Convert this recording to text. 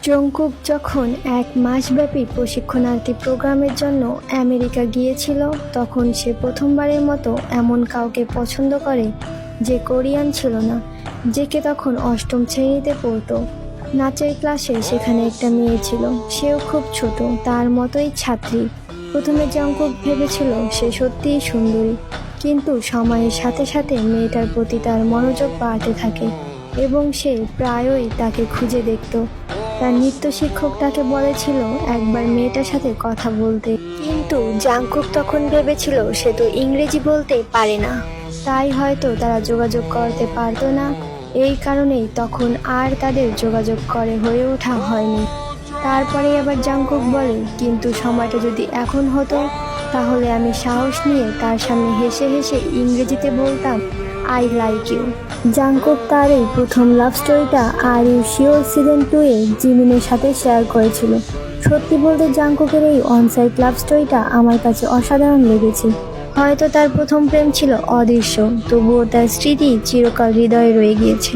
Jungkook যখন 1 মাসব্যাপী প্রশিক্ষণার্থী প্রোগ্রামের জন্য আমেরিকা গিয়েছিল, তখন সে প্রথমবারের মতো এমন কাউকে পছন্দ করে যে কোরিয়ান ছিল না, যে তখন 8ম শ্রেণীতে পড়তো। নাচের ক্লাসে সেখানে একটা মেয়ে ছিল, সেও খুব ছোট, তার মতোই ছাত্রী। প্রথমে জংকুক ভেবেছিল সে সত্যিই সুন্দরী, কিন্তু সময়ের সাথে সাথে মেয়েটার প্রতি তার মনোযোগ বাড়তে থাকে এবং সে প্রায়ই তাকে খুঁজে দেখত। তার নৃত্য শিক্ষক তাকে বলেছিল একবার মেয়েটার সাথে কথা বলতে, কিন্তু জাংকুক তখন ভেবেছিল সে তো ইংরেজি বলতে পারে না, তাই হয়তো তারা যোগাযোগ করতে পারতো না। এই কারণেই তখন আর তাদের যোগাযোগ করে হয়ে ওঠা হয়নি। তারপরে আবার জাংকুক বলে, কিন্তু সময়টা যদি এখন হতো তাহলে আমি সাহস নিয়ে তার সামনে হেসে হেসে ইংরেজিতে বলতাম আই লাইক ইউ। জাংকুক তার এই প্রথম লাভ স্টোরিটা আর ইউ শিওর সিজন 2 এ জিমিনের সাথে শেয়ার করেছিল। সত্যি বলতে জাংকুকের এই অনসাইট লাভ স্টোরিটা আমার কাছে অসাধারণ লেগেছে। হয়তো তার প্রথম প্রেম ছিল অদৃশ্য, তবুও তার স্মৃতি চিরকাল হৃদয়ে রয়ে গিয়েছে।